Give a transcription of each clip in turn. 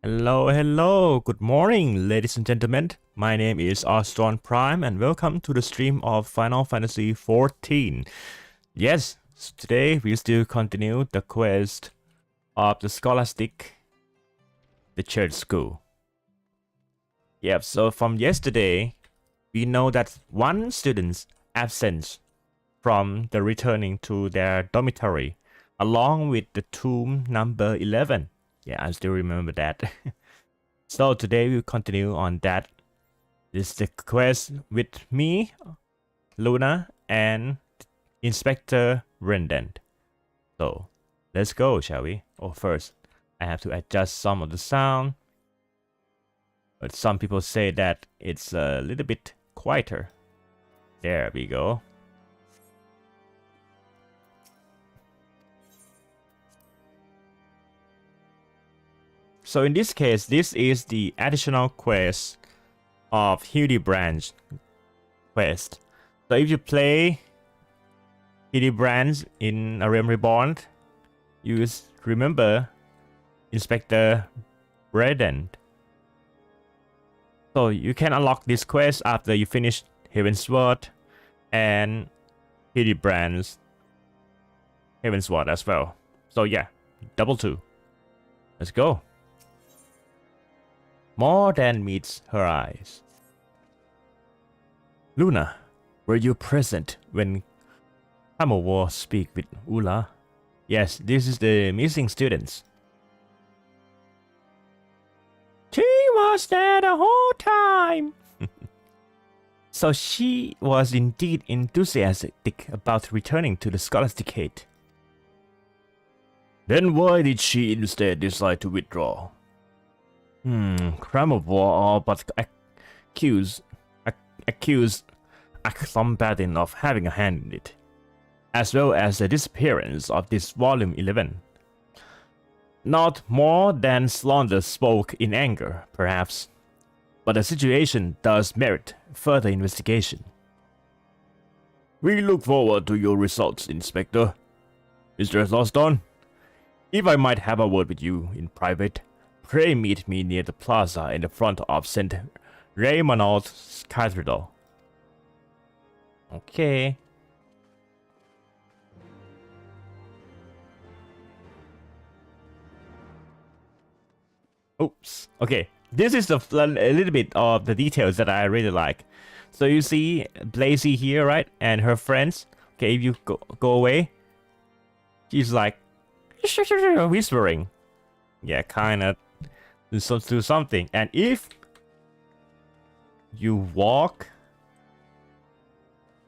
Hello, good morning, ladies and gentlemen. My name is Ostron Prime, and welcome to the stream of Final Fantasy XIV. Yes, today we still continue the quest of the Scholastic, the Church School. Yep, so from yesterday, we know that one student's absence from the returning to their dormitory, along with the tomb number 11. Yeah, I still remember that. So today we'll continue on that. This is the quest with me, Luna, and Inspector Rendent. So let's go, shall we? Oh, first, I have to adjust some of the sound. But some people say that it's a little bit quieter. There we go. So in this case, this is the additional quest of Hildebrandt quest. So if you play Hildebrandt in A Realm Reborn, you remember Inspector Redden. So you can unlock this quest after you finish Heavensward and Hildebrandt's Heavensward as well. So yeah, double 2. Let's go. More than meets her eyes. Luna, were you present when Kamowar speak with Ula? Yes, this is the missing students. She was there the whole time. So she was indeed enthusiastic about returning to the Scholasticate. Then why did she instead decide to withdraw? Crime of war all but accused Akhlombaddin of having a hand in it, as well as the disappearance of this volume 11. Not more than slander spoke in anger, perhaps, but the situation does merit further investigation. We look forward to your results, Inspector. Mr. Ostron, if I might have a word with you in private, pray meet me near the plaza in the front of St. Raymonald's Cathedral. Okay. Oops. Okay. This is a little bit of the details that I really like. So you see Blazy here, right? And her friends. Okay, if you go away, she's like whispering. Yeah, kind of. Do something, and if you walk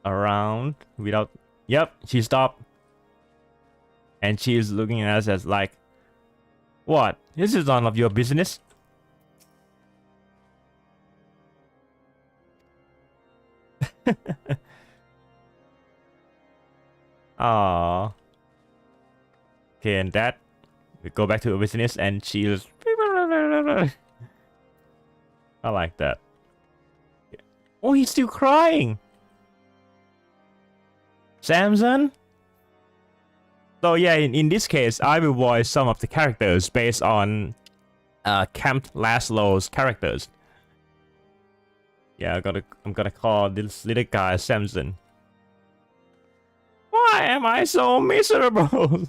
around without, yep, she stopped, and she is looking at us as like, what? This is none of your business. Ah. Okay, and that we go back to her business, and she's. I like that. Oh, he's still crying. Samson? So yeah, in this case, I will voice some of the characters based on Camp Laszlo's characters. Yeah, I'm gonna call this little guy Samson. Why am I so miserable?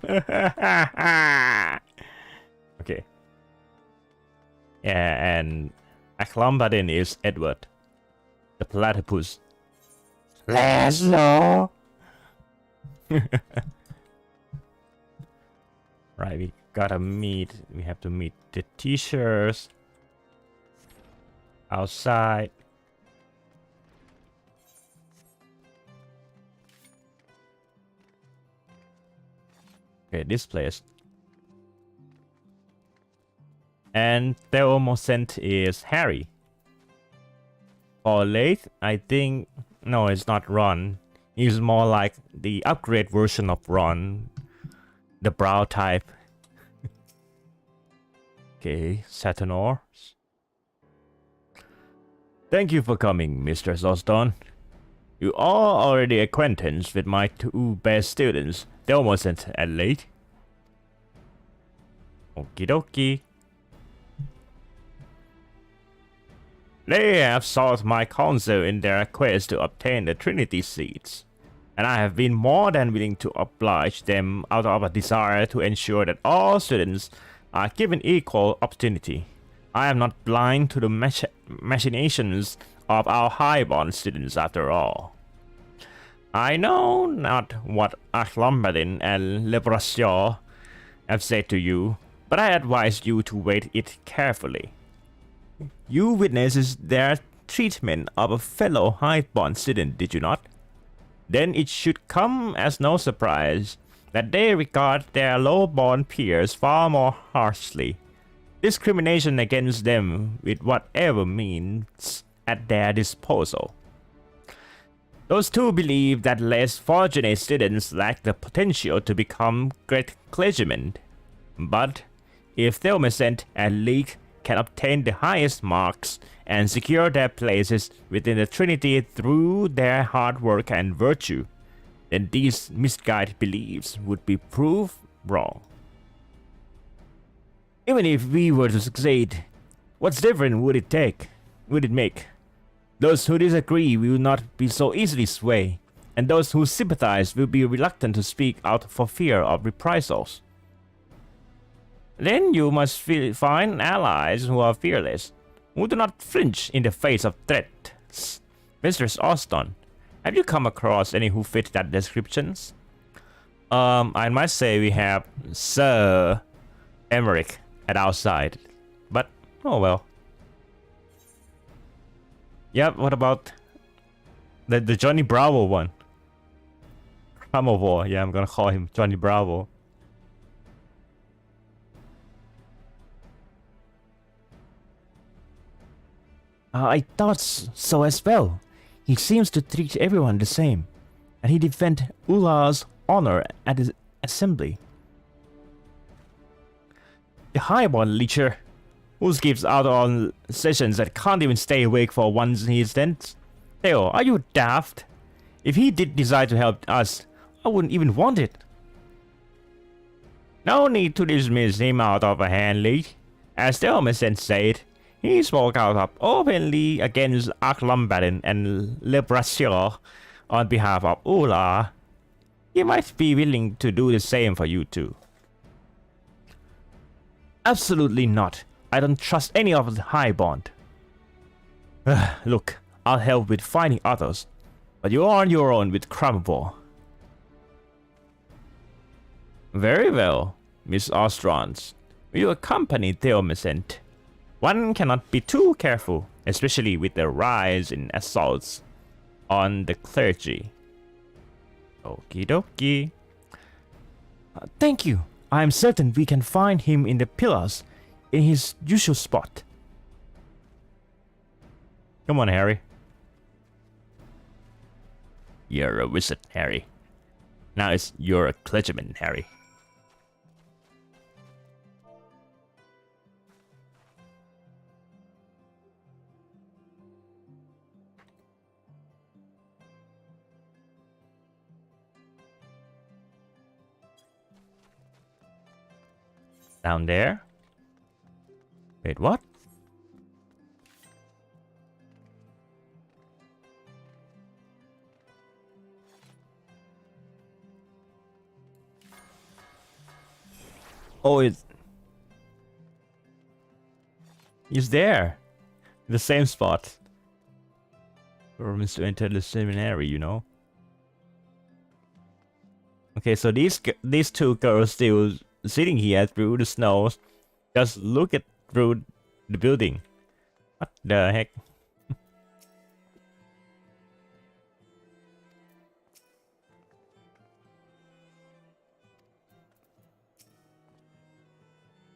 Okay. Yeah, and Akhlombaddin is Edward, the platypus. Laszlo! Right, we have to meet the teachers outside. Okay, this place. And the almost sent is Harry. For late, I think, no, it's not Ron. He's more like the upgrade version of Ron, the brow type. Okay, Saturnor. Thank you for coming, Mr. Ostron. You are already acquaintance with my 2 best students, Delmosent and Late. Okie dokie. They have sought my counsel in their quest to obtain the Trinity seats, and I have been more than willing to oblige them out of a desire to ensure that all students are given equal opportunity. I am not blind to the machinations of our highborn students after all. I know not what Achlombadin and Lebrasio have said to you, but I advise you to weigh it carefully. You witnessed their treatment of a fellow highborn student, did you not? Then it should come as no surprise that they regard their low-born peers far more harshly. Discrimination against them with whatever means at their disposal. Those two believe that less fortunate students lack the potential to become great clergymen. But if Thelmescent and League can obtain the highest marks and secure their places within the Trinity through their hard work and virtue, then these misguided beliefs would be proved wrong. Even if we were to succeed, what difference would it make? Those who disagree will not be so easily swayed, and those who sympathize will be reluctant to speak out for fear of reprisals. Then you must find allies who are fearless, who do not flinch in the face of threats. Mistress Ostron, have you come across any who fit that descriptions? I must say we have Sir Emmerich at our side, but oh well. Yep, what about the Johnny Bravo one? Kramovor, yeah, I'm gonna call him Johnny Bravo. I thought so as well. He seems to treat everyone the same, and he defends Ula's honor at his assembly. The highborn leecher, who gives out on sessions that can't even stay awake for once he stands. Theo, are you daft? If he did decide to help us, I wouldn't even want it. No need to dismiss him out of hand, Lee. As Thelmescent said, he spoke out up openly against Achlombadin and Lebrasio on behalf of Ula. He might be willing to do the same for you too. Absolutely not. I don't trust any of the highborn. Look, I'll help with finding others, but you're on your own with Kramovor. Very well, Miss Ostrons. You accompany Thelmescent. One cannot be too careful, especially with the rise in assaults on the clergy. Okie dokie. Thank you. I am certain we can find him in the pillars, in his usual spot. Come on, Harry. You're a wizard, Harry. Now you're a clergyman, Harry. Down there? Wait, what? Oh, he's there. The same spot. Permits to enter the seminary, you know. Okay, so these two girls still sitting here through the snow, just look at through the building. What the heck?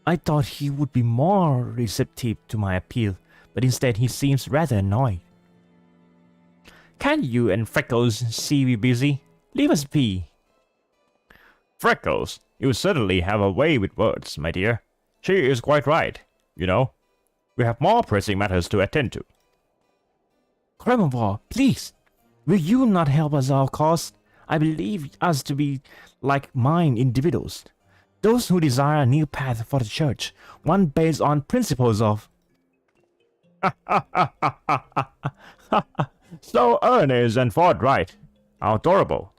I thought he would be more receptive to my appeal, but instead he seems rather annoyed. Can't you and Freckles see we busy? Leave us be. Freckles, you certainly have a way with words, my dear. She is quite right, you know. We have more pressing matters to attend to. Kramovor, please, will you not help us our cause? I believe us to be like-minded individuals. Those who desire a new path for the church, one based on principles of... So earnest and forthright. How adorable.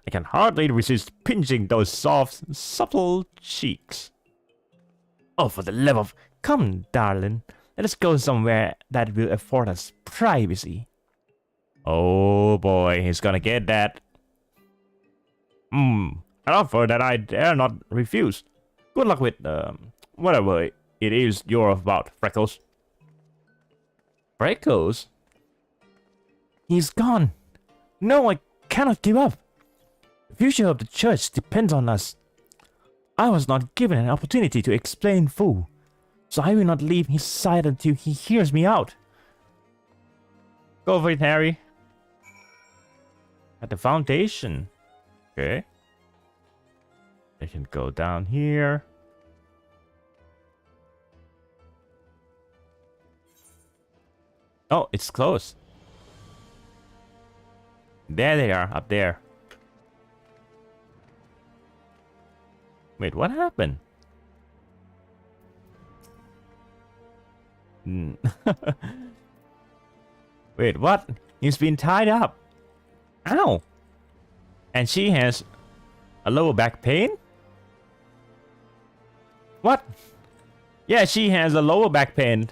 I can hardly resist pinching those soft, supple cheeks. Oh, for the love of... Come, darling. Let us go somewhere that will afford us privacy. Oh boy, he's gonna get that. An offer that I dare not refuse. Good luck with, whatever it is you're about, Freckles. Freckles? He's gone. No, I cannot give up. The future of the church depends on us. I was not given an opportunity to explain full, so I will not leave his side until he hears me out. Go for it, Harry. At the foundation. Okay. I can go down here. Oh, it's closed. There they are, up there. Wait, what happened? Wait, what? He's been tied up. Ow! And she has a lower back pain? What? Yeah, she has a lower back pain.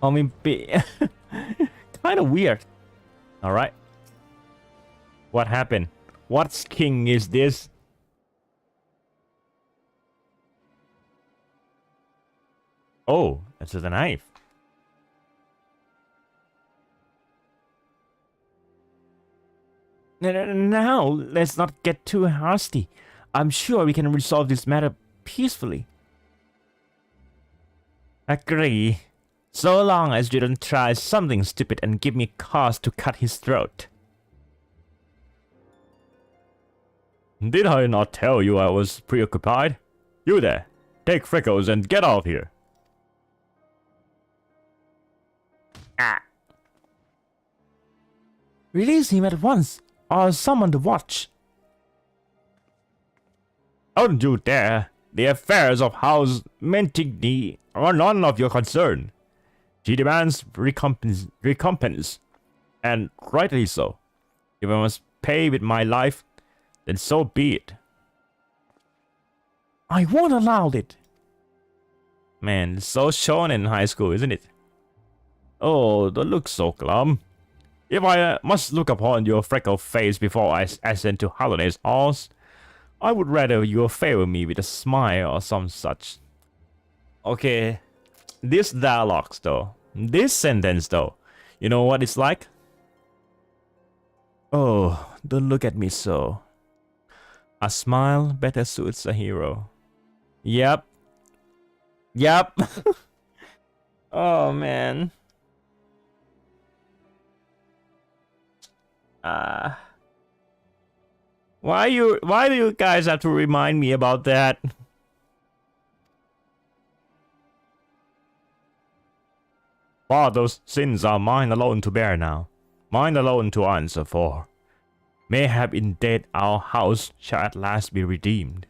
I mean, kind of weird. Alright. What happened? What king is this? Oh, that's with a knife. Now, let's not get too hasty. I'm sure we can resolve this matter peacefully. Agree. So long as you don't try something stupid and give me cause to cut his throat. Did I not tell you I was preoccupied? You there, take Freckles and get out of here. Ah. Release him at once, or summon the watch. Don't you dare! The affairs of House Mentigny are none of your concern. She demands recompense, and rightly so. If I must pay with my life, then so be it. I won't allow it. Man, it's so shonen in high school, isn't it? Oh, don't look so glum. If I must look upon your freckled face before I ascend to Holiday's halls, I would rather you favor me with a smile or some such. Okay, this dialogue though, this sentence though, you know what it's like? Oh, don't look at me so. A smile better suits a hero. Yep. Yep. Oh man. Why do you guys have to remind me about that? Father's sins are mine alone to bear now, mine alone to answer for. Mayhap indeed our house shall at last be redeemed.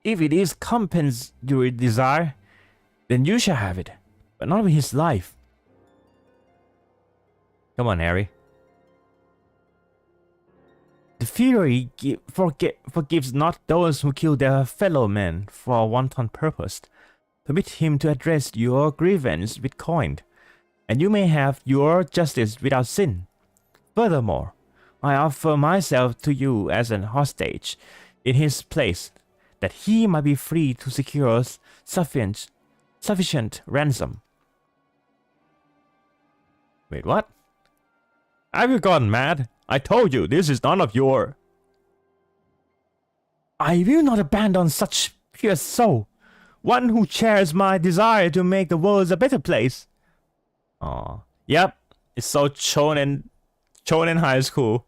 If it is compens you desire, then you shall have it, but not with his life. Come on, Harry. The fury forgives not those who kill their fellow men for a wanton purpose. Permit him to address your grievance with coin, and you may have your justice without sin. Furthermore, I offer myself to you as an hostage in his place, that he might be free to secure sufficient ransom. Wait, what? Have you gone mad? I told you this is none of your... I will not abandon such pure soul, one who shares my desire to make the world a better place. Oh, yep, it's so shonen high school.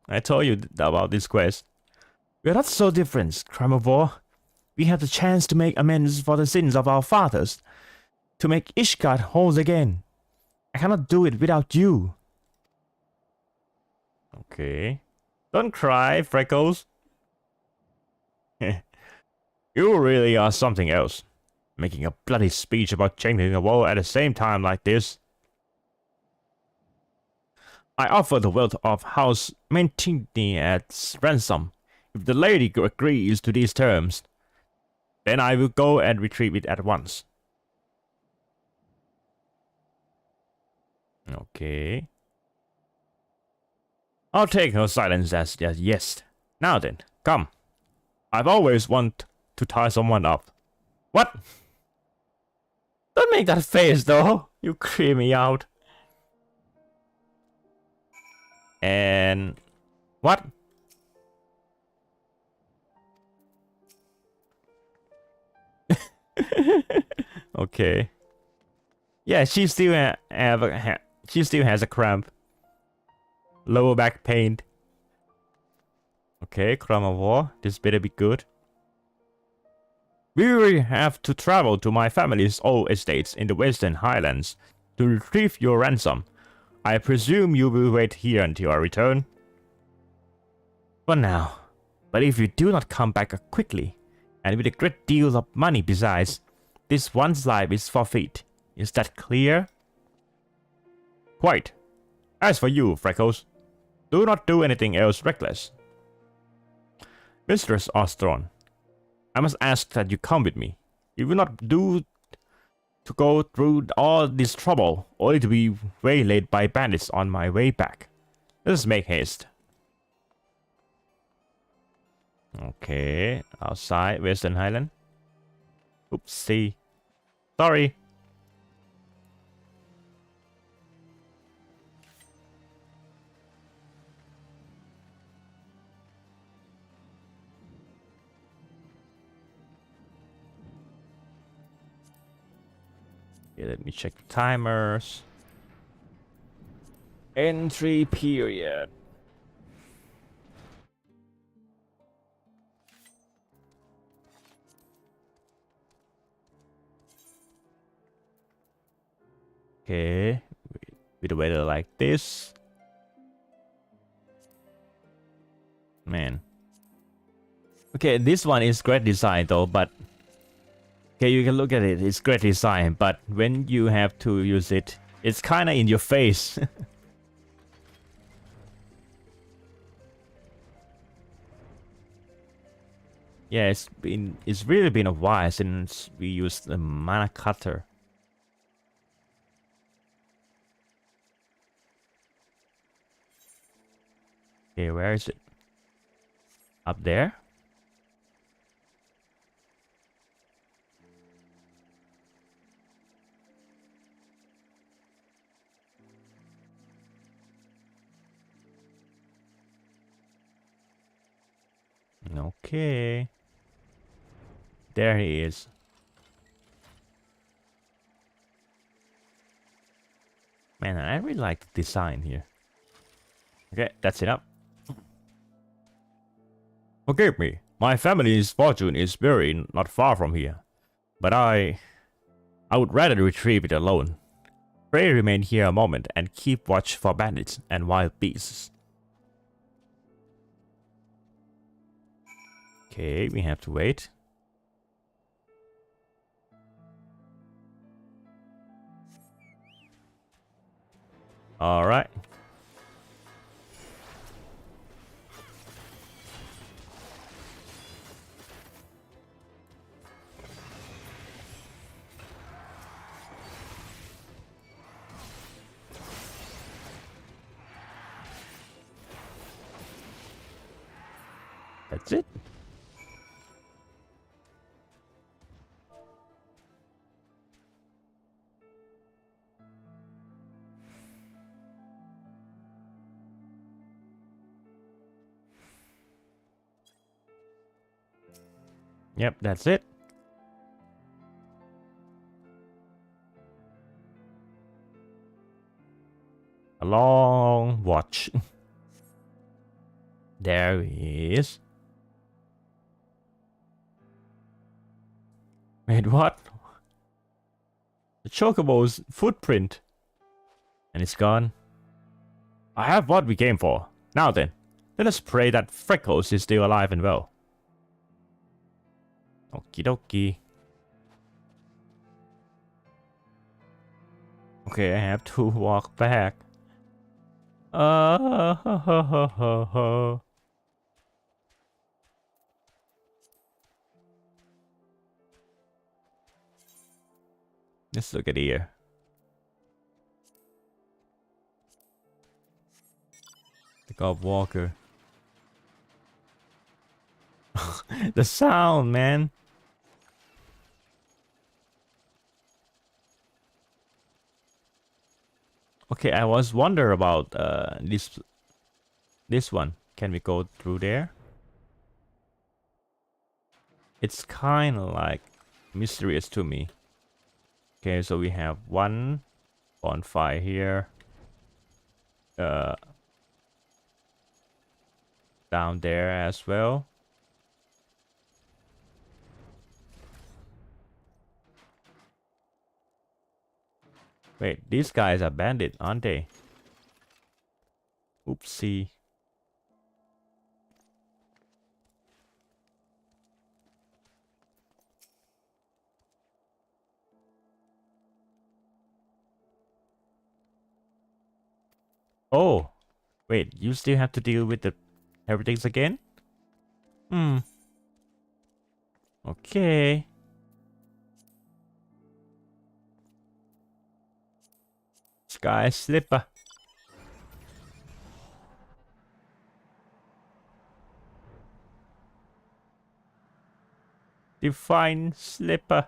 I told you about this quest. We are not so different, Crimivore. We have the chance to make amends for the sins of our fathers, to make Ishgard whole again. I cannot do it without you. Okay. Don't cry, Freckles. You really are something else. Making a bloody speech about changing the world at the same time like this. I offer the wealth of House Mentini as ransom. If the lady agrees to these terms, then I will go and retrieve it at once. Okay. I'll take her silence as yes. Now then, come. I've always wanted to tie someone up. What? Don't make that face though. You creep me out. And what? Okay. Yeah, she still has a cramp. Lower back pain. Okay, Crown of War. This better be good. We will have to travel to my family's old estates in the Western Highlands to retrieve your ransom. I presume you will wait here until I return. For now. But if you do not come back quickly, and with a great deal of money besides, this one's life is forfeit. Is that clear? Quite. As for you, Freckles, do not do anything else reckless. Mistress Ostron, I must ask that you come with me. You will not do to go through all this trouble, only to be waylaid by bandits on my way back. Let us make haste. Okay, outside Western Highland. Oopsie. Sorry. Okay, let me check the timers. Entry period. Okay, with a weather like this. Man. Okay, this one is great design though, but okay, you can look at it, it's great design, but when you have to use it, it's kinda in your face. Yeah, it's really been a while since we used the mana cutter. Okay, where is it? Up there? Okay. There he is. Man, I really like the design here. Okay, that's enough. Forgive me. My family's fortune is buried not far from here. But I would rather retrieve it alone. Pray remain here a moment and keep watch for bandits and wild beasts. Okay, we have to wait. Alright. That's it. Yep, that's it. A long watch. There he is. Wait, what? The chocobo's footprint. And it's gone. I have what we came for. Now then, let us pray that Freckles is still alive and well. Okie dokie. Okay, I have to walk back. Let's look at here. The golf walker. The sound, man. Okay, I was wonder about this one. Can we go through there? It's kind of like mysterious to me. Okay, so we have one bonfire here. Down there as well. Wait, these guys are bandits, aren't they? Oopsie. Oh, wait, you still have to deal with the everything's again? Okay. Sky slipper. Divine slipper.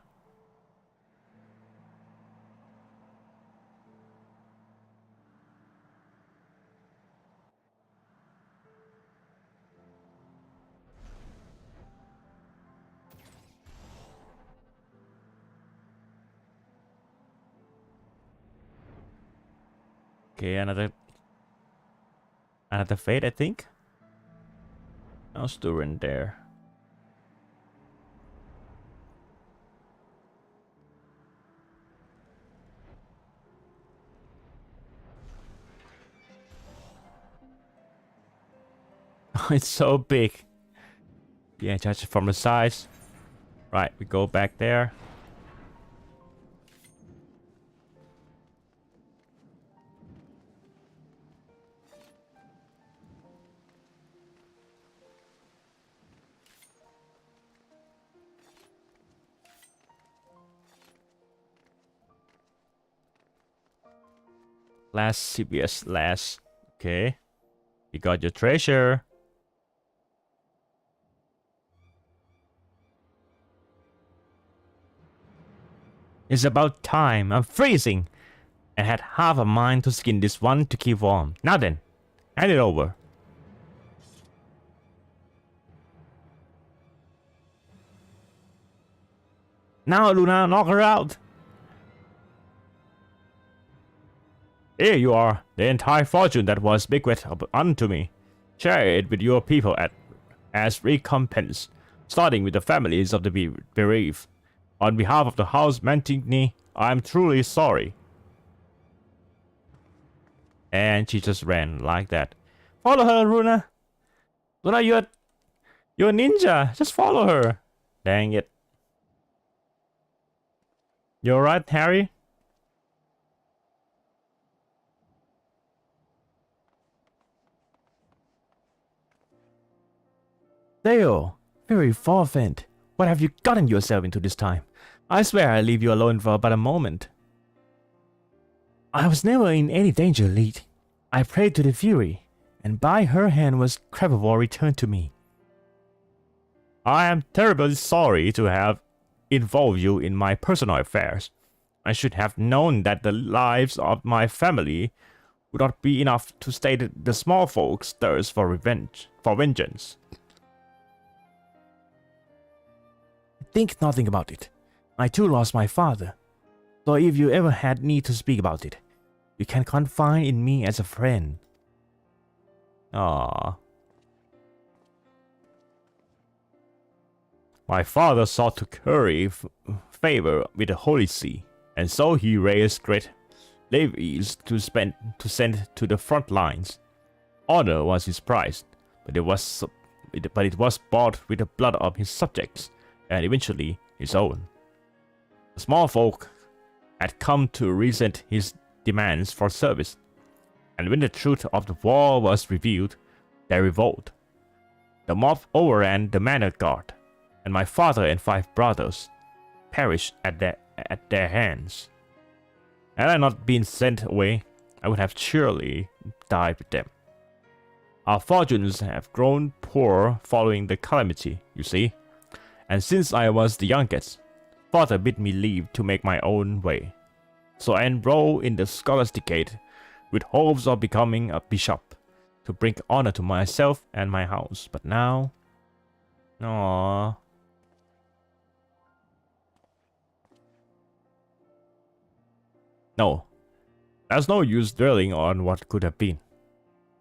Okay, another fate, I think. Ostron there. It's so big. Yeah, judge it from the size. Right, we go back there. Last CBS last. Okay. You got your treasure. It's about time. I'm freezing. I had half a mind to skin this one to keep warm. Now then, hand it over. Now, Luna, knock her out. Here you are, the entire fortune that was bequeathed unto me. Share it with your people as recompense, starting with the families of the bereaved. On behalf of the House Mantigny, I am truly sorry. And she just ran like that. Follow her, Luna. Luna, you're a ninja. Just follow her. Dang it. You alright, Harry? Theo, very forfeit. What have you gotten yourself into this time? I swear I'll leave you alone for but a moment. I was never in any danger, Lead. I prayed to the Fury, and by her hand was Crabavor returned to me. I am terribly sorry to have involved you in my personal affairs. I should have known that the lives of my family would not be enough to stay the small folks' thirst for vengeance. Think nothing about it. I too lost my father. So if you ever had need to speak about it, you can confide in me as a friend. Ah. My father sought to curry favor with the Holy See, and so he raised great levies to send to the front lines. Honor was his prize, but it was bought with the blood of his subjects. and eventually his own. The small folk had come to resent his demands for service, and when the truth of the war was revealed, they revolted. The mob overran the manor guard, and my father and 5 brothers perished at their hands. Had I not been sent away, I would have surely died with them. Our fortunes have grown poor following the calamity, you see, and since I was the youngest, father bid me leave to make my own way. So I enrolled in the scholasticate with hopes of becoming a bishop, to bring honor to myself and my house. But now... Aww. No, there's no use dwelling on what could have been.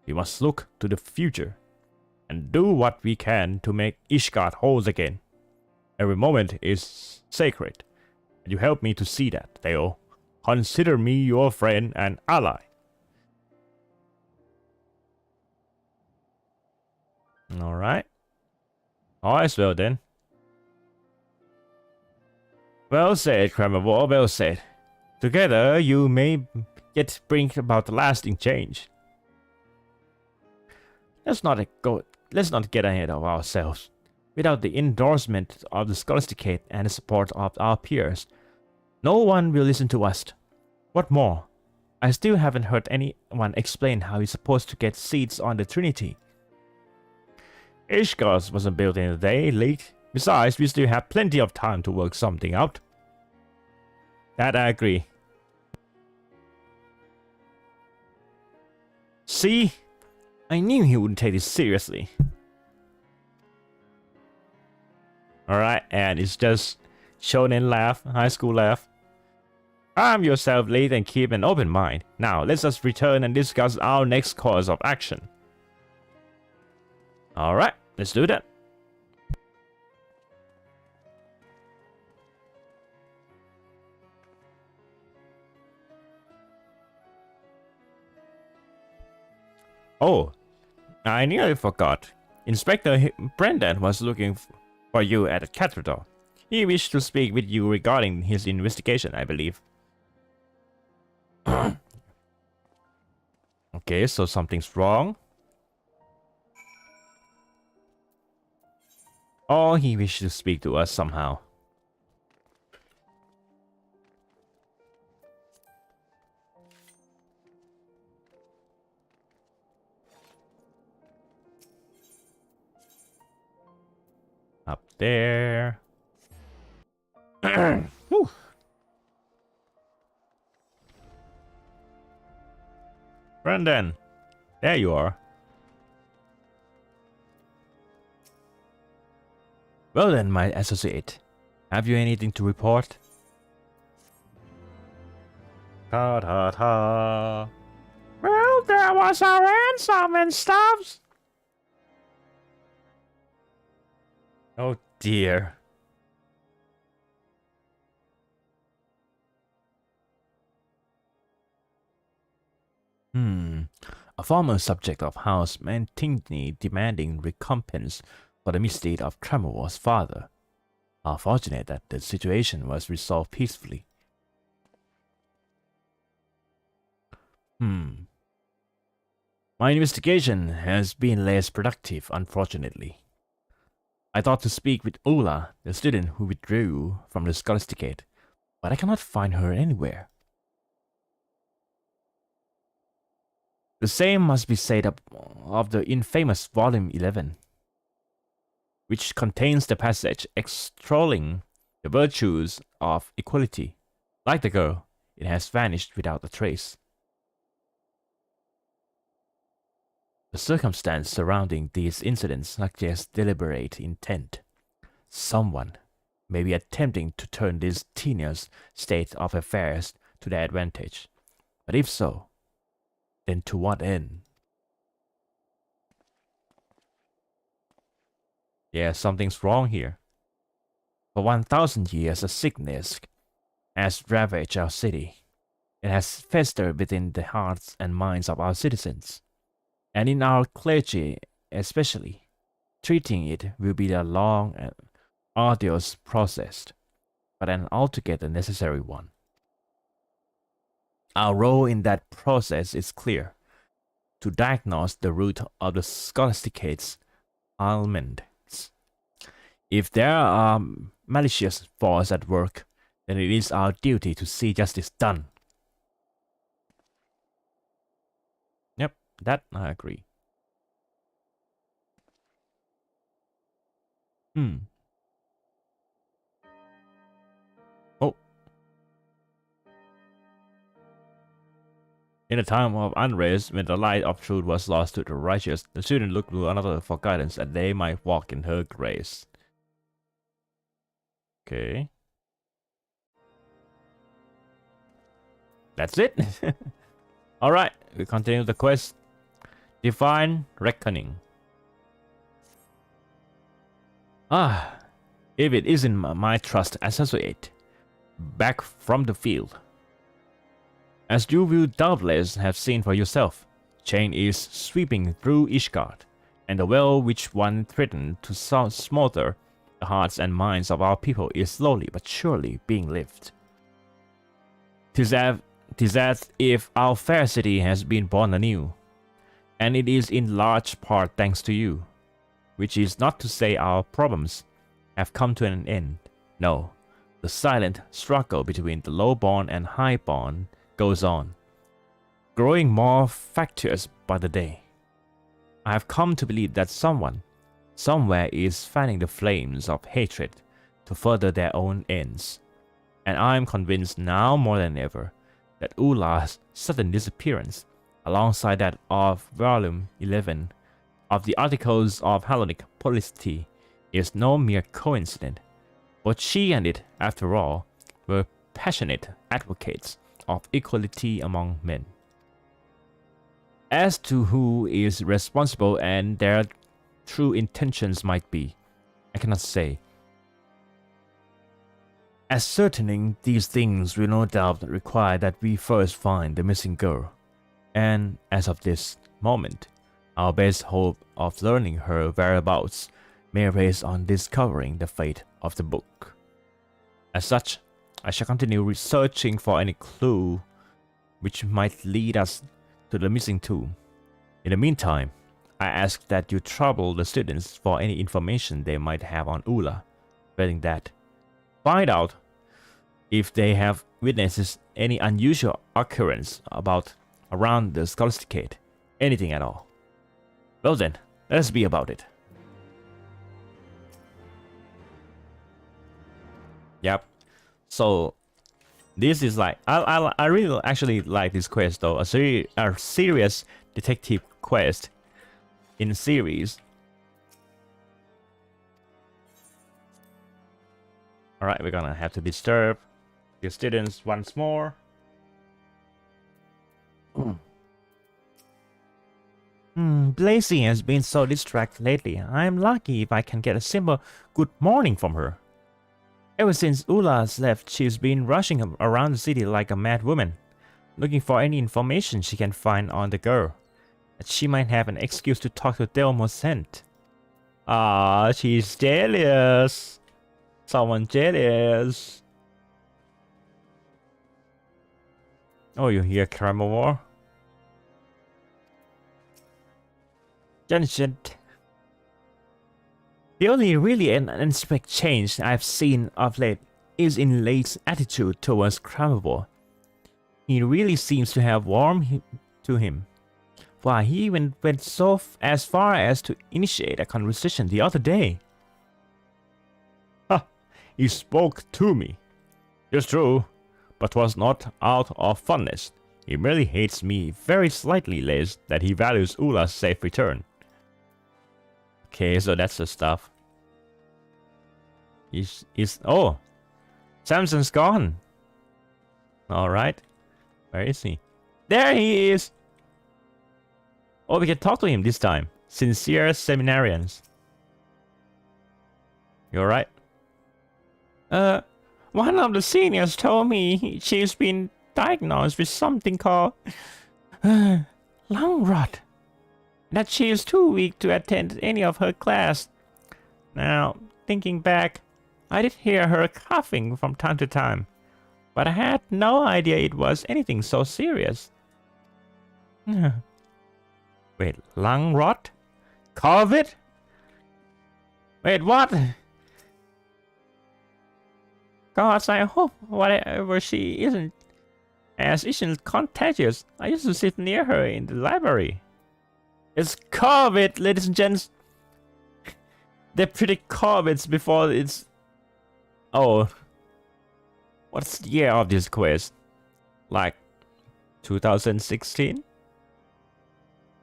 We must look to the future, and do what we can to make Ishgard whole again. Every moment is sacred, and you help me to see that, Theo. Consider me your friend and ally. Alright. All is well then. Well said, Crammerwall, well said. Together you may yet bring about lasting change. Let's not get ahead of ourselves. Without the endorsement of the scholasticate and the support of our peers, no one will listen to us. What more? I still haven't heard anyone explain how he's supposed to get seats on the Trinity. Ishgard wasn't built in a day, Leek. Besides, we still have plenty of time to work something out. That I agree. See? I knew he wouldn't take this seriously. Alright, and it's just shonen laugh, high school laugh. Calm yourself, Leek, and keep an open mind. Now, let's just return and discuss our next course of action. Alright, let's do that. Oh, I nearly forgot. Inspector Brendan was looking for you at the cathedral. He wished to speak with you regarding his investigation, I believe. Okay, so something's wrong. Oh, he wished to speak to us somehow. Up there. Brendan, there you are. Well then, my associate, have you anything to report? Ta ta ta. Well, there was a ransom and stuff. Oh dear. A former subject of House Mantingly demanding recompense for the misdeed of Crammerwall's father. How fortunate that the situation was resolved peacefully. My investigation has been less productive, unfortunately. I thought to speak with Ulla, the student who withdrew from the scholasticate, but I cannot find her anywhere. The same must be said of the infamous Volume 11, which contains the passage extolling the virtues of equality. Like the girl, it has vanished without a trace. The circumstance surrounding these incidents suggests deliberate intent. Someone may be attempting to turn this tenuous state of affairs to their advantage. But if so, then to what end? Yeah, something's wrong here. For 1,000 years, a sickness has ravaged our city. It has festered within the hearts and minds of our citizens, and in our clergy especially. Treating it will be a long arduous process, but an altogether necessary one. Our role in that process is clear: to diagnose the root of the scholasticate's ailments. If there are malicious forces at work, then it is our duty to see justice done. Yep, that I agree. Oh. In a time of unrest, when the light of truth was lost to the righteous, the children looked to another for guidance, that they might walk in her grace. Okay. That's it. Alright, we continue the quest. Divine Reckoning. Ah, if it isn't my trust associate, back from the field. As you will doubtless have seen for yourself, change is sweeping through Ishgard, and the well which one threatened to smother the hearts and minds of our people is slowly but surely being lifted. 'Tis as if our fair city has been born anew, and it is in large part thanks to you, which is not to say our problems have come to an end. No, the silent struggle between the low-born and high-born goes on, growing more factious by the day. I have come to believe that someone, somewhere is fanning the flames of hatred to further their own ends, and I am convinced now more than ever that Ula's sudden disappearance, alongside that of Volume 11 of the Articles of Hellenic Polity, is no mere coincidence, but she and it, after all, were passionate advocates of equality among men. As to who is responsible and their true intentions might be, I cannot say. Ascertaining these things will no doubt require that we first find the missing girl, and as of this moment, our best hope of learning her whereabouts may rest on discovering the fate of the book. As such, I shall continue researching for any clue which might lead us to the missing tomb. In the meantime, I ask that you trouble the students for any information they might have on Ula. Failing that, find out if they have witnessed any unusual occurrence around the Scholasticate, anything at all. Well then, let us be about it. Yep. So this is like I really actually like this quest though. A serious detective quest in series. Alright, we're gonna have to disturb the students once more. Blazy has been so distracted lately. I'm lucky if I can get a simple good morning from her. Ever since Ula's left, she's been rushing around the city like a mad woman, looking for any information she can find on the girl, that she might have an excuse to talk to Delmo Sent. Ah, she's jealous. Someone jealous. Oh, you hear Caramel War? Ancient. The only really unexpected change I've seen of late is in Lake's attitude towards Cramable. He really seems to have warmed to him. Why, he even went so as far as to initiate a conversation the other day. Ha! He spoke to me. It's true, but was not out of fondness. He merely hates me very slightly less that he values Ula's safe return. Okay, so that's the stuff. Oh, Samson's gone. All right, where is he? There he is. Oh, we can talk to him this time. Sincere seminarians. You all right? One of the seniors told me she's been diagnosed with something called lung rot. That she is too weak to attend any of her class. Now, thinking back, I did hear her coughing from time to time, but I had no idea it was anything so serious. Wait, lung rot? COVID? Wait, what? Gods, I hope whatever she isn't contagious. I used to sit near her in the library. It's COVID, ladies and gents. They predict COVIDs before it's... Oh. What's the year of this quest? Like 2016?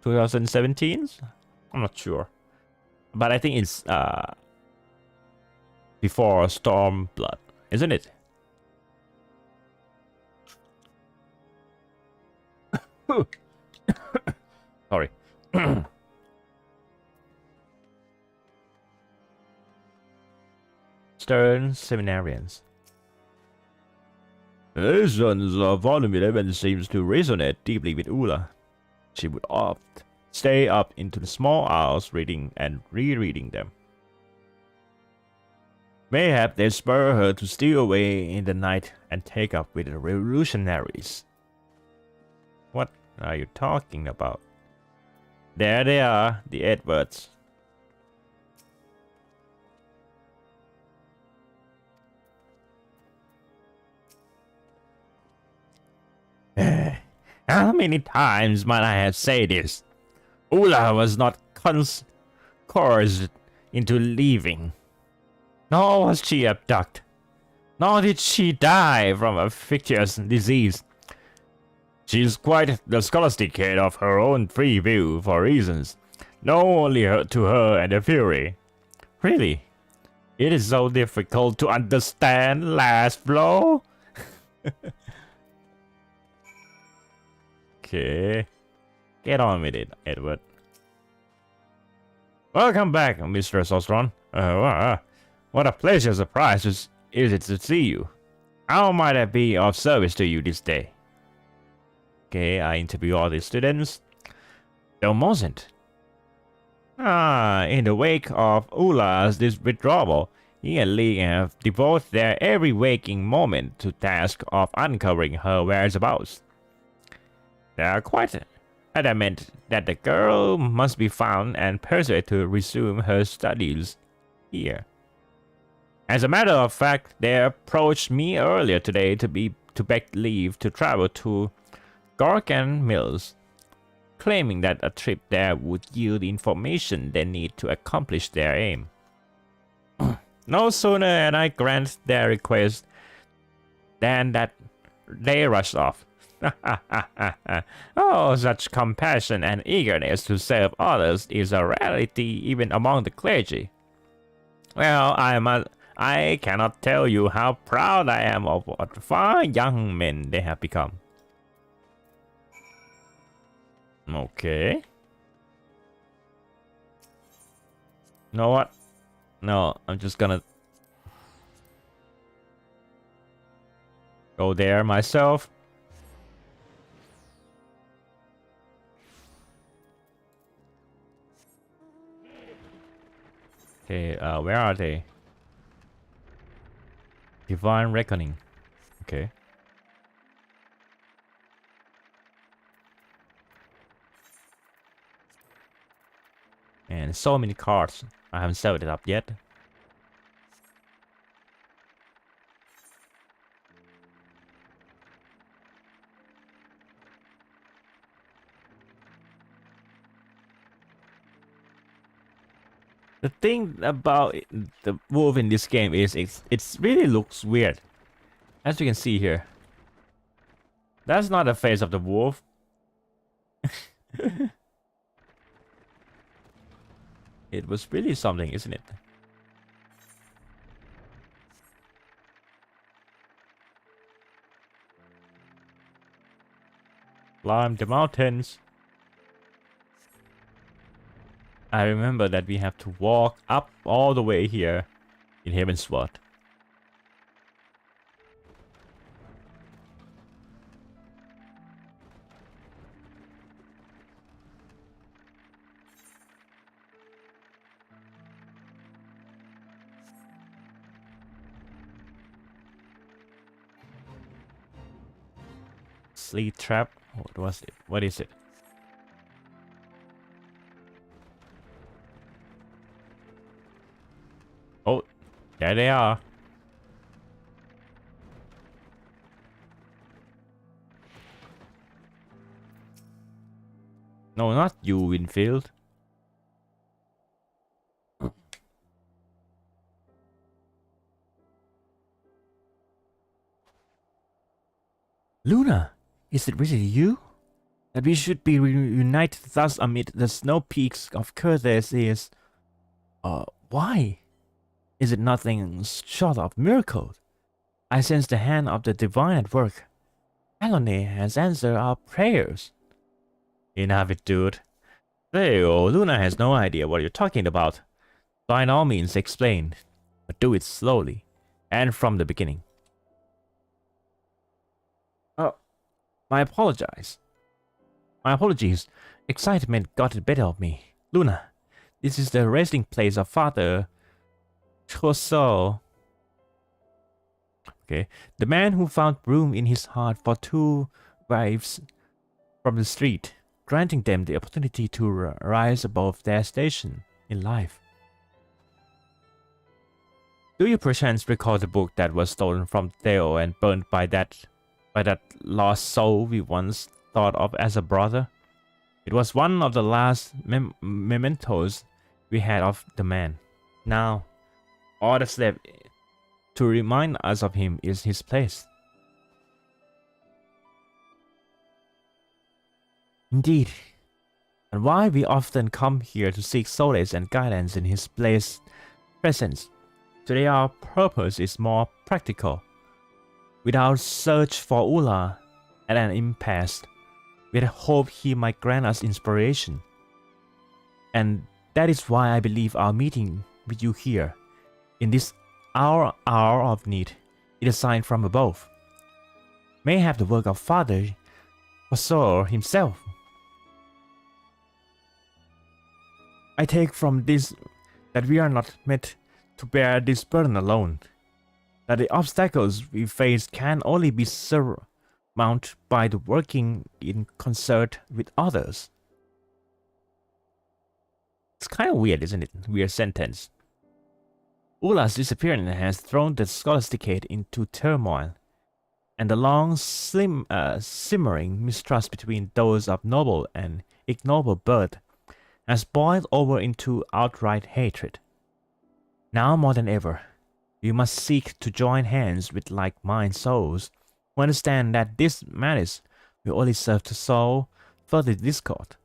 2017? I'm not sure. But I think it's before Stormblood, isn't it? Sorry. Stern Seminarians. The lessons of Volume 11 seems to resonate deeply with Ula. She would oft stay up into the small hours reading and rereading them. Mayhap they spur her to steal away in the night and take up with the revolutionaries. What are you talking about? There they are, the Edwards. How many times might I have said this? Ula was not coerced into leaving. Nor was she abducted. Nor did she die from a fictitious disease. She is quite the scholastic head of her own free will for reasons known only to her and the Fury. Really? It is so difficult to understand, last blow? Okay. Get on with it, Edward. Welcome back, Mr. Ostron. What a pleasure surprise is it to see you. How might I be of service to you this day? Okay, I interview all the students. There wasn't. In the wake of Ula's withdrawal, he and Lee have devoted their every waking moment to the task of uncovering her whereabouts. They are quite adamant that the girl must be found and persuaded to resume her studies here. As a matter of fact, they approached me earlier today to beg leave to travel to Gorgon Mills, claiming that a trip there would yield information they need to accomplish their aim. No sooner had I granted their request than that they rushed off. Oh, such compassion and eagerness to serve others is a rarity even among the clergy. Well, I cannot tell you how proud I am of what fine young men they have become. Okay. You know what? No, I'm just gonna go there myself. Okay, where are they? Divine Reckoning. Okay. And so many cards. I haven't set it up yet. The thing about the wolf in this game is it really looks weird. As you can see here. That's not the face of the wolf. It was really something, isn't it? Climb the mountains. I remember that we have to walk up all the way here in Heavensward. sleep trap. What was it? What is it? Oh, there they are. No, not you, Winfield. Luna, is it really you? That we should be reunited thus amid the snow peaks of Curtis is... why? Is it nothing short of miracle? I sense the hand of the divine at work. Alone has answered our prayers. Enough it, dude. Theo, Luna has no idea what you're talking about. By all means, explain. But do it slowly. And from the beginning. Oh, my apologies. Excitement got the better of me. Luna, this is the resting place of Father Choso. Okay, the man who found room in his heart for two wives from the street, granting them the opportunity to rise above their station in life. Do you perchance recall the book that was stolen from Theo and burned by that lost soul we once thought of as a brother? It was one of the last mementos we had of the man. Now, all that's left to remind us of him is his place. Indeed, and why we often come here to seek solace and guidance in his presence. Today our purpose is more practical. With our search for Ula at an impasse, we had hoped he might grant us inspiration. And that is why I believe our meeting with you here, in this hour of need, is a sign from above. May have the work of Father Pasor himself. I take from this that we are not meant to bear this burden alone, that the obstacles we face can only be surmounted by the working in concert with others. It's kind of weird, isn't it? Weird sentence. Ula's disappearance has thrown the scholasticate into turmoil, and the long simmering mistrust between those of noble and ignoble birth has boiled over into outright hatred. Now more than ever, we must seek to join hands with like-minded souls who understand that this malice will only serve to sow further discord,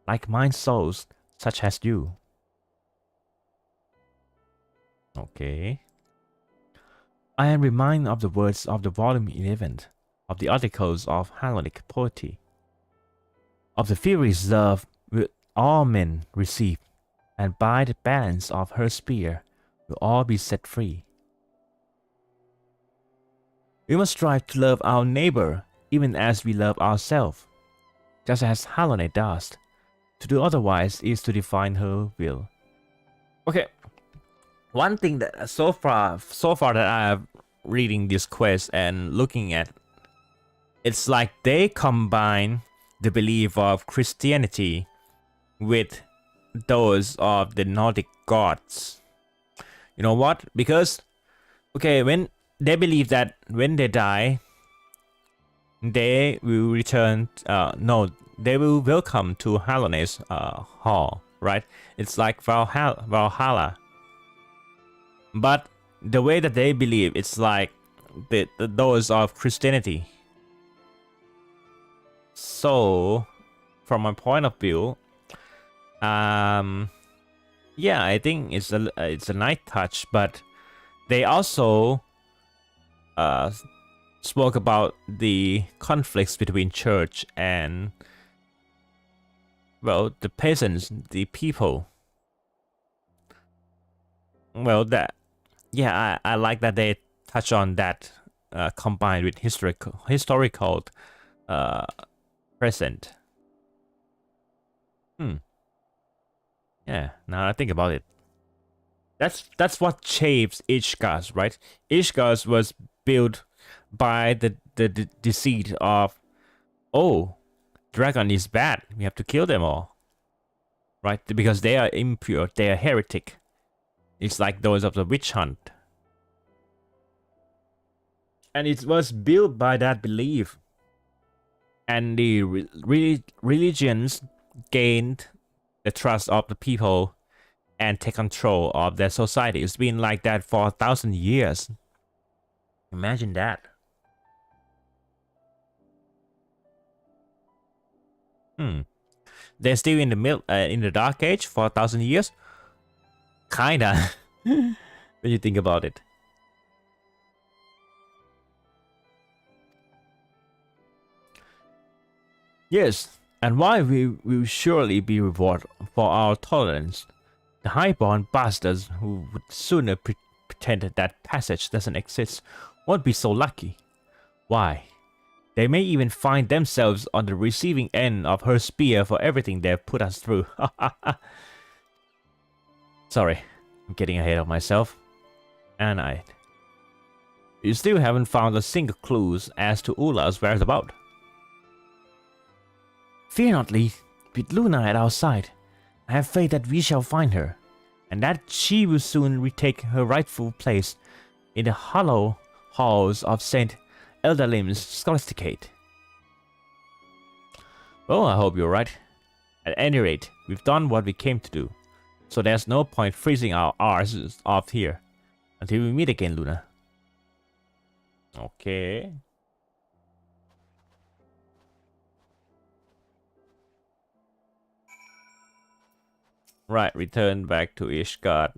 like-minded souls such as you. Okay. I am reminded of the words of the volume 11 of the articles of Hellenic poetry, of the furious love will all men receive, and by the balance of her spear will all be set free. We must strive to love our neighbor even as we love ourselves, just as Halone does. To do otherwise is to define her will. Okay, one thing that so far that I have reading this quest and looking at, it's like they combine the belief of Christianity with those of the Nordic gods. You know what? Because, okay, when they believe that when they die, they will return, they will welcome to Halone's hall, right? It's like Valhalla. But the way that they believe, it's like those of Christianity. So, from my point of view, yeah, I think it's a nice touch, but they also spoke about the conflicts between church and, well, the peasants, the people. Well, that, yeah, I like that they touch on that combined with historical present. Yeah, now I think about it. That's what shapes Ishgard, right? Ishgard was built by the deceit of Oh, dragon is bad. We have to kill them all. Right? Because they are impure. They are heretic. It's like those of the witch hunt. And it was built by that belief. And the religions gained the trust of the people and take control of their society. It's been like that for 1,000 years. Imagine that. They're still in the dark age for 1,000 years. Kinda. When you think about it. Yes, and why we will surely be rewarded for our tolerance. The highborn bastards who would sooner pretend that passage doesn't exist won't be so lucky. Why? They may even find themselves on the receiving end of her spear for everything they've put us through. Sorry, I'm getting ahead of myself. And you still haven't found a single clue as to Ula's whereabouts. Fear not, Lee. With Luna at our side, I have faith that we shall find her, and that she will soon retake her rightful place in the hollow halls of Saint Eldalim's scholasticate. Well, I hope you're right. At any rate, we've done what we came to do, so there's no point freezing our arses off here. Until we meet again, Luna. Okay. Right, return back to Ishgard.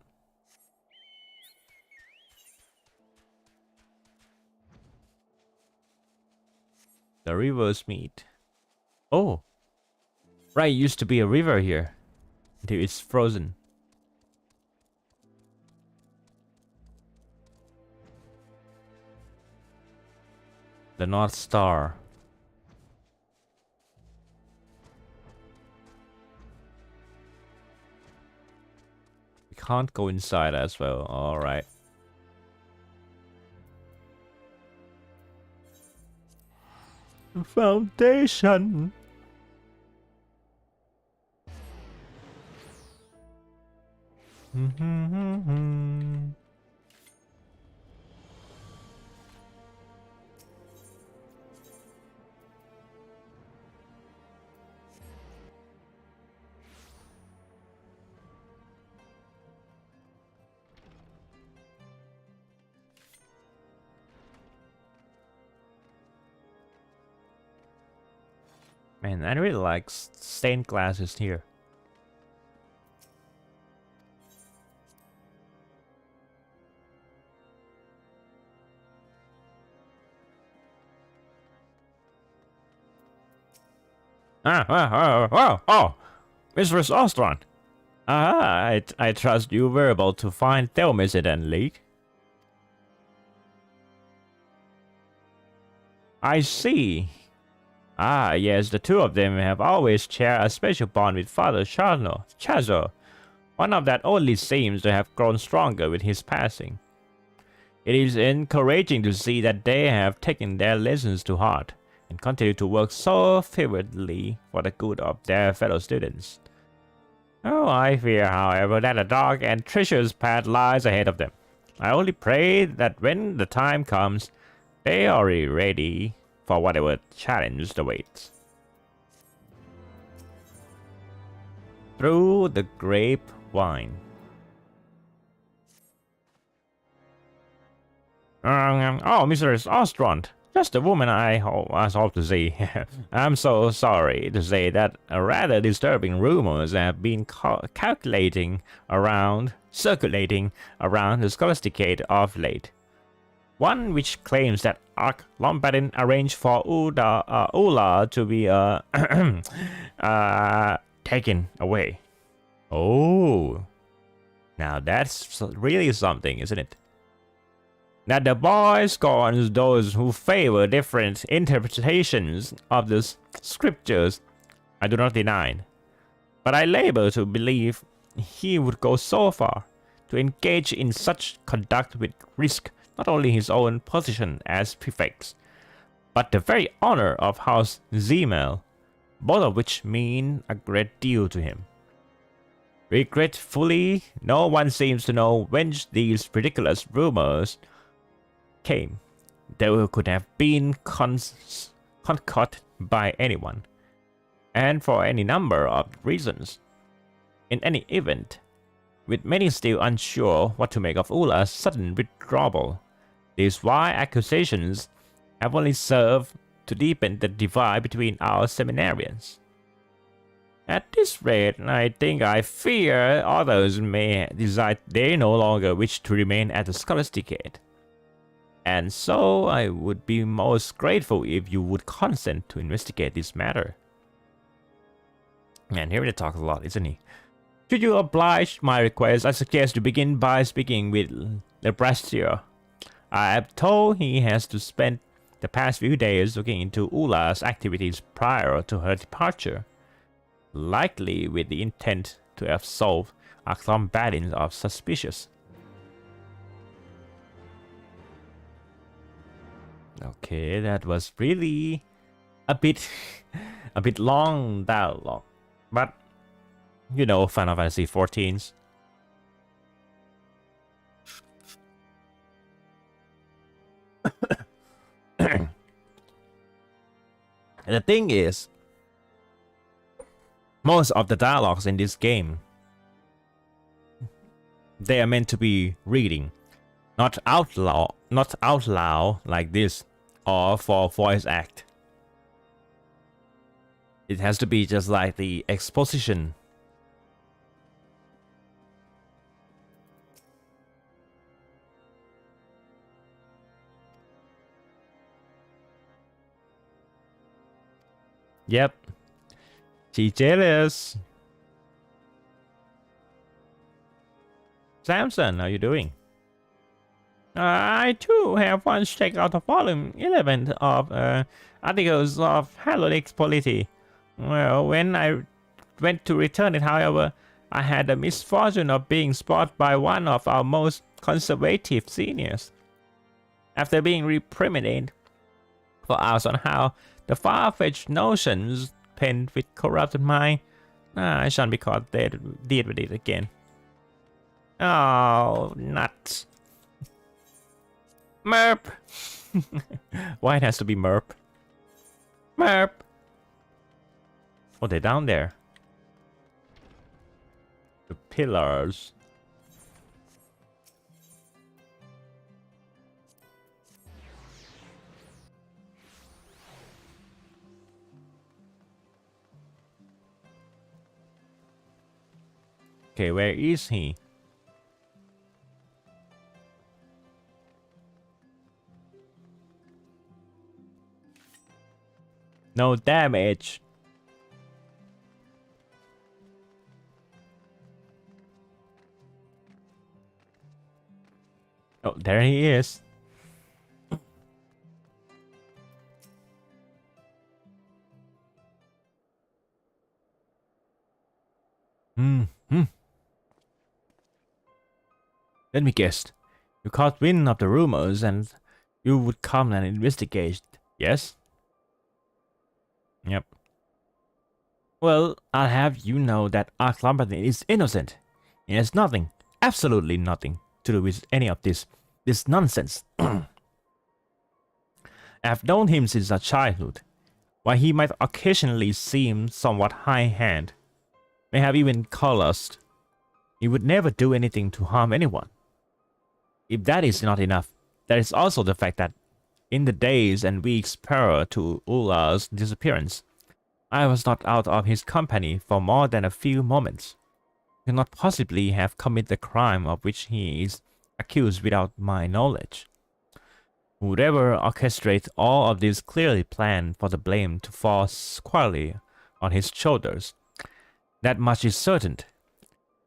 The rivers meet. Oh! Right, used to be a river here. Until it's frozen. The North Star. We can't go inside as well. Alright. Foundation. Man, I really like stained glasses here. Oh, Mistress Ostron. I trust you were able to find Thelmicid and League. I see. Ah, yes, the two of them have always shared a special bond with Father Chazo. One of that only seems to have grown stronger with his passing. It is encouraging to see that they have taken their lessons to heart and continue to work so fervently for the good of their fellow students. Oh, I fear, however, that a dark and treacherous path lies ahead of them. I only pray that when the time comes, they are ready for whatever challenge awaits. Through the grapevine. Oh, Mrs. Ostron, just the woman I hope to see. I'm so sorry to say that a rather disturbing rumors have been circulating around the scholasticate of late. One which claims that Arch Lombardin arranged for Ula to be taken away. Oh, now that's really something, isn't it? That the boy scorns those who favor different interpretations of the scriptures, I do not deny. But I labor to believe he would go so far to engage in such conduct with risk not only his own position as prefect, but the very honor of House Zemel, both of which mean a great deal to him. Regretfully, no one seems to know whence these ridiculous rumors came. They could have been concocted by anyone, and for any number of reasons. In any event, with many still unsure what to make of Ula's sudden withdrawal, these wide accusations have only served to deepen the divide between our seminarians. At this rate, I fear others may decide they no longer wish to remain at the Scholasticate. And so I would be most grateful if you would consent to investigate this matter. Man, he really talks a lot, isn't he? Should you oblige my request, I suggest you begin by speaking with Lebrastia. I am told he has to spend the past few days looking into Ula's activities prior to her departure, likely with the intent to absolve some batting of suspicious. Okay, that was really a bit long dialogue, but you know, Final Fantasy 14s. The thing is, most of the dialogues in this game, they are meant to be reading, not out loud like this, or for voice act. It has to be just like the exposition. Yep. She's jealous. Samson, how you doing? I too have once checked out the volume 11 of articles of Halonic polity. Well, when I went to return it, however, I had the misfortune of being spotted by one of our most conservative seniors. After being reprimanded for hours on how the far-fetched notions penned with corrupted mind, I shan't be caught dead with it again. Oh, nuts. Merp! Why it has to be Merp? Merp! Oh, they're down there. The pillars. Okay, where is he? No damage. Oh, there he is. Let me guess. You caught wind of the rumors and you would come and investigate, yes? Yep. Well, I'll have you know that Arclambatin is innocent. He has nothing, absolutely nothing, to do with any of this nonsense. I've known him since our childhood. While he might occasionally seem somewhat high-handed, may have even coerced, he would never do anything to harm anyone. If that is not enough, there is also the fact that in the days and weeks prior to Ula's disappearance, I was not out of his company for more than a few moments. He could not possibly have committed the crime of which he is accused without my knowledge. Whoever orchestrated all of this clearly planned for the blame to fall squarely on his shoulders. That much is certain.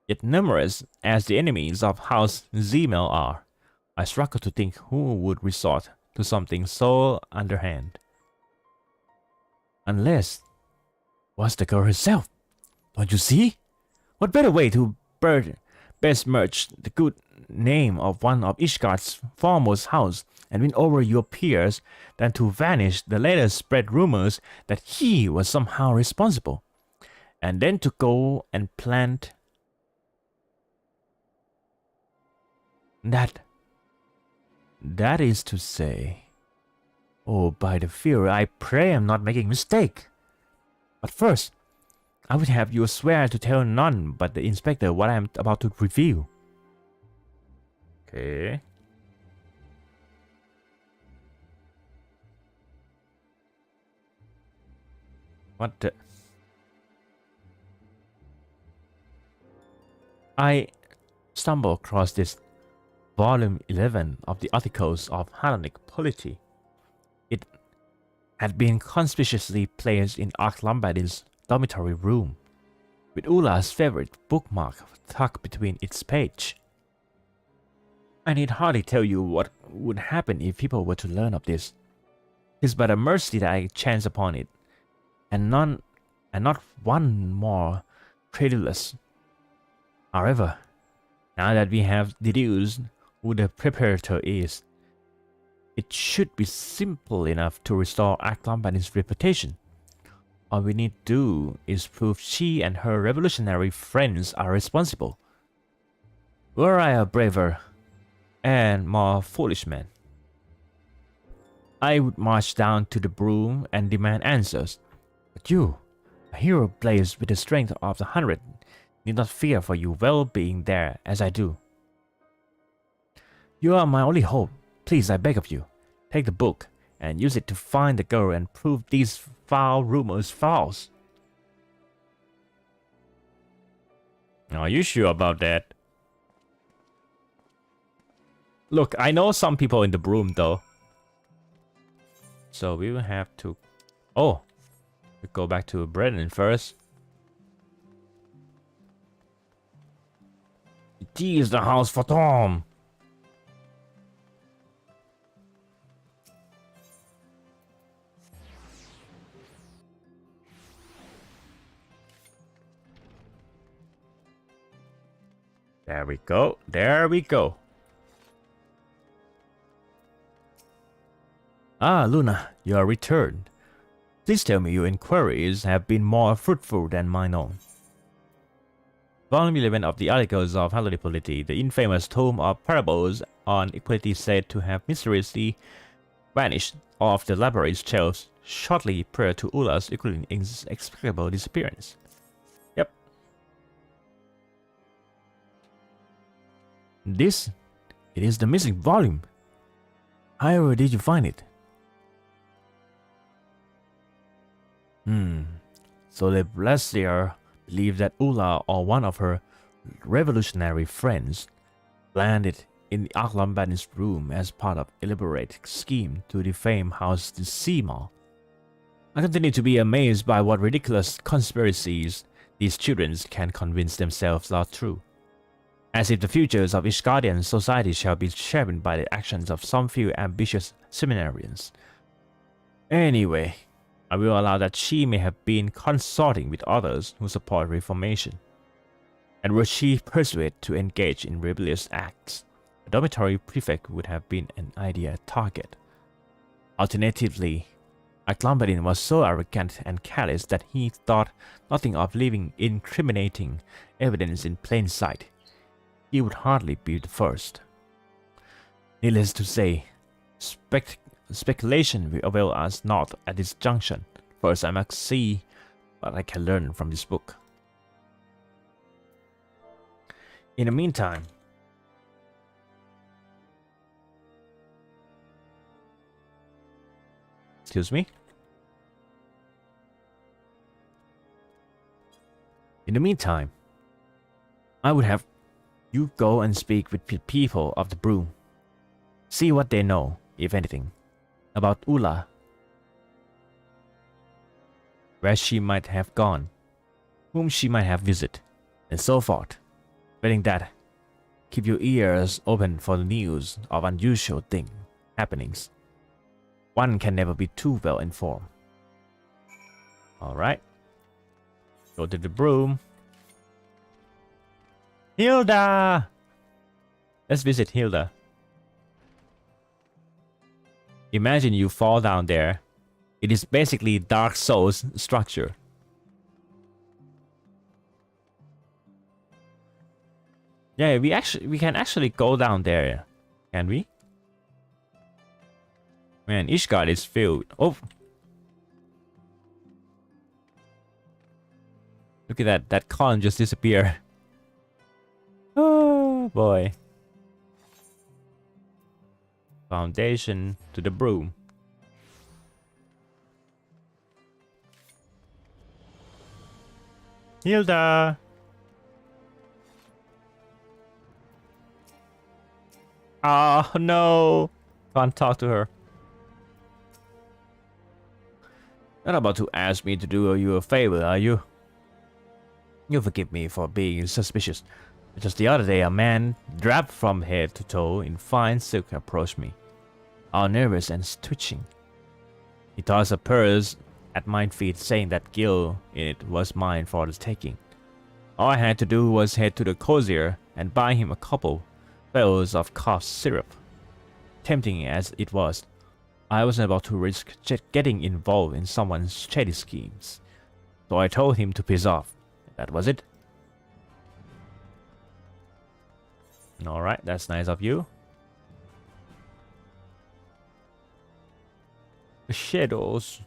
Yet numerous as the enemies of House Zemel are, I struggle to think who would resort to something so underhand. Unless was the girl herself. Don't you see? What better way to besmirch the good name of one of Ishgard's foremost house and win over your peers than to vanish the later spread rumors that he was somehow responsible, and then to go and plant that. That is to say, oh, by the Fury, I pray I'm not making a mistake. But first, I would have you swear to tell none but the inspector what I am about to reveal. Okay. What the? I stumbled across this volume 11 of the articles of Hellenic polity. It had been conspicuously placed in Ark Lombardin's dormitory room, with Ula's favorite bookmark tucked between its page. I need hardly tell you what would happen if people were to learn of this. It's but a mercy that I chanced upon it, and not one more credulous. However, now that we have deduced who the preparator is, it should be simple enough to restore Aklamban's reputation. All we need to do is prove she and her revolutionary friends are responsible. Were I a braver and more foolish man, I would march down to the broom and demand answers. But you, a hero blazed with the strength of the 100, need not fear for your well-being there as I do. You are my only hope. Please, I beg of you, take the book and use it to find the girl and prove these foul rumors false. Are you sure about that? Look, I know some people in the broom though. So we will have to... Oh, we go back to Brennan first. It is the house for Tom. There we go. There we go. Ah, Luna, you are returned. Please tell me your inquiries have been more fruitful than mine own. Volume 11 of the Articles of Hellenic, the infamous tome of parables on equality said to have mysteriously vanished off the library's shelves shortly prior to Ula's equally inexplicable disappearance. Yep. It is the missing volume. However did you find it? So the Blasier believed that Ula or one of her revolutionary friends planned it in the Aklamban's room as part of an elaborate scheme to defame House Seymour. I continue to be amazed by what ridiculous conspiracies these children can convince themselves are true. As if the futures of Ishgardian society shall be shaped by the actions of some few ambitious seminarians. Anyway, I will allow that she may have been consorting with others who support reformation. And were she persuaded to engage in rebellious acts, a dormitory prefect would have been an ideal target. Alternatively, Aklambadin was so arrogant and callous that he thought nothing of leaving incriminating evidence in plain sight. He would hardly be the first. Needless to say, speculation will avail us not at this junction. First, I must see what I can learn from this book. In the meantime, excuse me? In the meantime, I would have you go and speak with the people of the broom. See what they know, if anything, about Ula, where she might have gone, whom she might have visited, and so forth. Failing that, keep your ears open for the news of unusual happenings. One can never be too well informed. Alright. Go to the broom. Hilda! Let's visit Hilda. Imagine you fall down there. It is basically Dark Souls structure. Yeah, we can actually go down there. Can we? Man, Ishgard is filled. Oh. Look at that. That column just disappeared. Oh boy. Foundation to the broom. Hilda. Oh no. Can't talk to her. Not about to ask me to do you a favor, are you? You forgive me for being suspicious. Just the other day, a man, draped from head to toe in fine silk, approached me, all nervous and twitching. He tossed a purse at my feet, saying that Gil in it was mine for the taking. All I had to do was head to the cozier and buy him a couple bottles of cough syrup. Tempting as it was, I wasn't about to risk getting involved in someone's shady schemes. So I told him to piss off. That was it. Alright, that's nice of you. The shadows.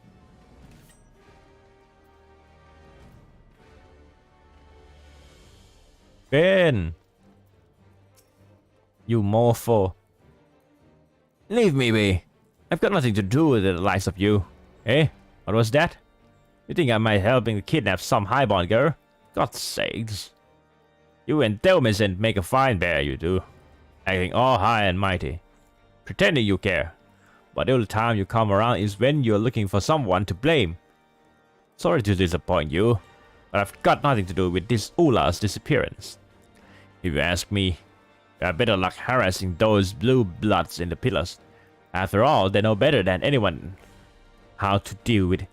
Ben! You morpho. Leave me be. I've got nothing to do with the likes of you. Eh? What was that? You think I might helping to kidnap some highborn girl? God's sakes. You and Delmison make a fine pair, you do. Acting all high and mighty. Pretending you care. But the only time you come around is when you're looking for someone to blame. Sorry to disappoint you, but I've got nothing to do with this Ula's disappearance. If you ask me, you have better luck harassing those blue bloods in the pillars. After all, they know better than anyone how to deal with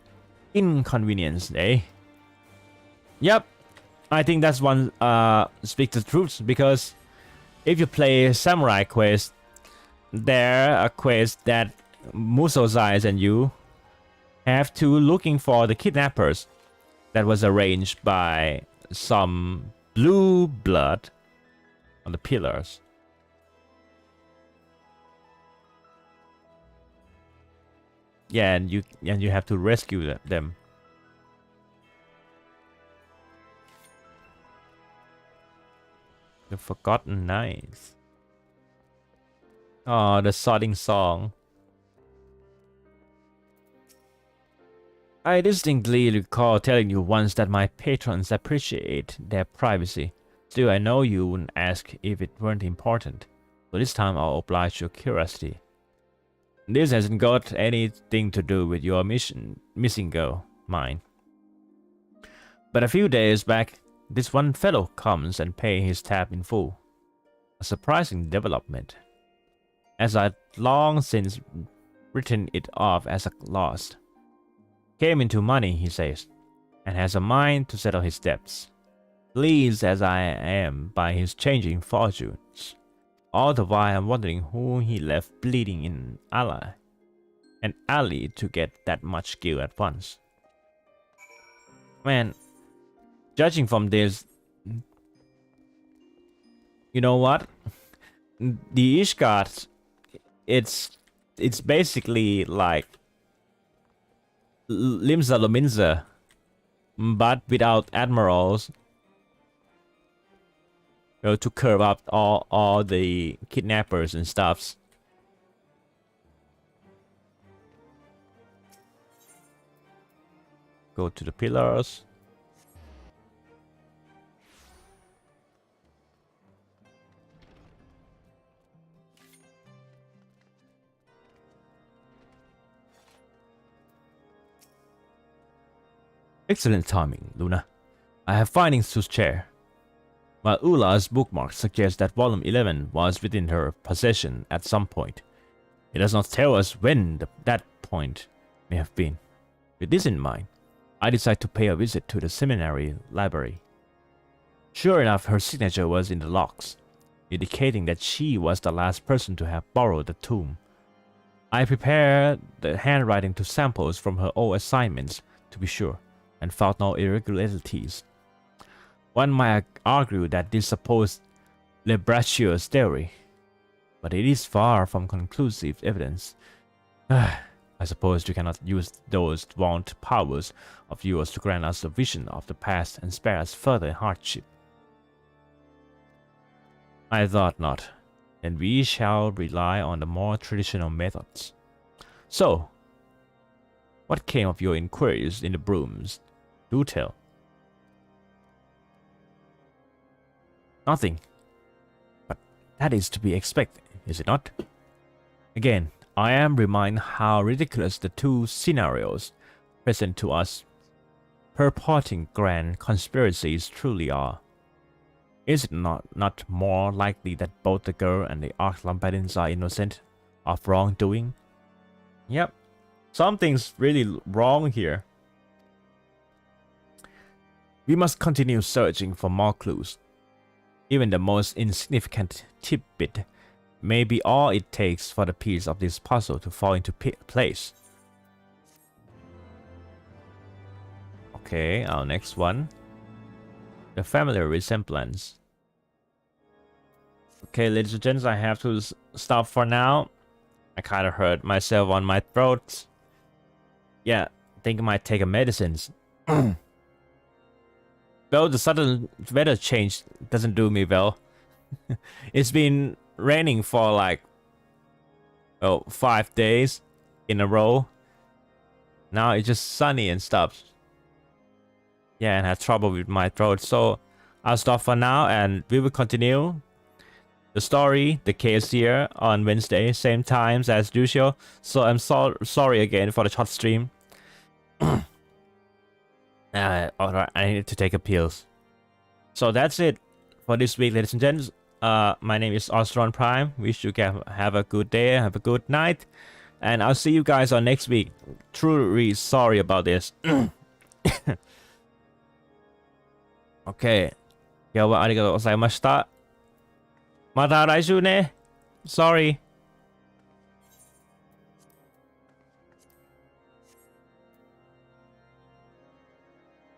inconvenience, eh? Yep, I think that's one speak the truth, because if you play Samurai Quest, there are quests that Musozai and you have to looking for the kidnappers that was arranged by some blue blood on the pillars. Yeah, and you have to rescue them. The Forgotten Nights. Oh, the sodding song. I distinctly recall telling you once that my patrons appreciate their privacy. Still, I know you wouldn't ask if it weren't important. So this time I'll oblige your curiosity. This hasn't got anything to do with your missing girl, mine. But a few days back, this one fellow comes and pays his tab in full. A surprising development, as I'd long since written it off as a loss. Came into money, he says, and has a mind to settle his debts. Pleased as I am by his changing fortunes, all the while I'm wondering who he left bleeding in an alley to get that much gil at once. Man, judging from this, you know what? The Ishgard, it's basically like Limsa Lominsa, but without admirals. You know, to curb up all the kidnappers and stuffs. Go to the pillars. Excellent timing, Luna. I have findings to share. While Ula's bookmark suggests that volume 11 was within her possession at some point, it does not tell us when that point may have been. With this in mind, I decide to pay a visit to the seminary library. Sure enough, her signature was in the locks, indicating that she was the last person to have borrowed the tome. I prepared the handwriting to samples from her old assignments, to be sure, and found no irregularities. One might argue that this supposed Lebratius theory, but it is far from conclusive evidence. I suppose you cannot use those vaunt powers of yours to grant us a vision of the past and spare us further hardship. I thought not. Then we shall rely on the more traditional methods. So, what came of your inquiries in the brooms? Do tell. Nothing. But that is to be expected, is it not? Again, I am reminded how ridiculous the two scenarios present to us purporting grand conspiracies truly are. Is it not more likely that both the girl and the Arch-Lambadins are innocent of wrongdoing? Yep, something's really wrong here. We must continue searching for more clues. Even the most insignificant tidbit may be all it takes for the piece of this puzzle to fall into place. Okay, our next one. The family resemblance. Okay, ladies and gents, I have to stop for now. I kind of hurt myself on my throat. Yeah, I think I might take a medicines. Though the sudden weather change doesn't do me well. It's been raining for like 5 days in a row. Now it's just sunny and stuff. Yeah, and I have trouble with my throat, so I'll stop for now and we will continue the story, the case here on Wednesday, same times as usual. So I'm sorry again for the short stream. Alright, I need to take a pills. So that's it for this week, ladies and gents. My name is Ostron Prime. Wish you can have a good day, have a good night, and I'll see you guys on next week. Truly sorry about this. Okay. 今日はありがとうございました。また来週ね。Sorry.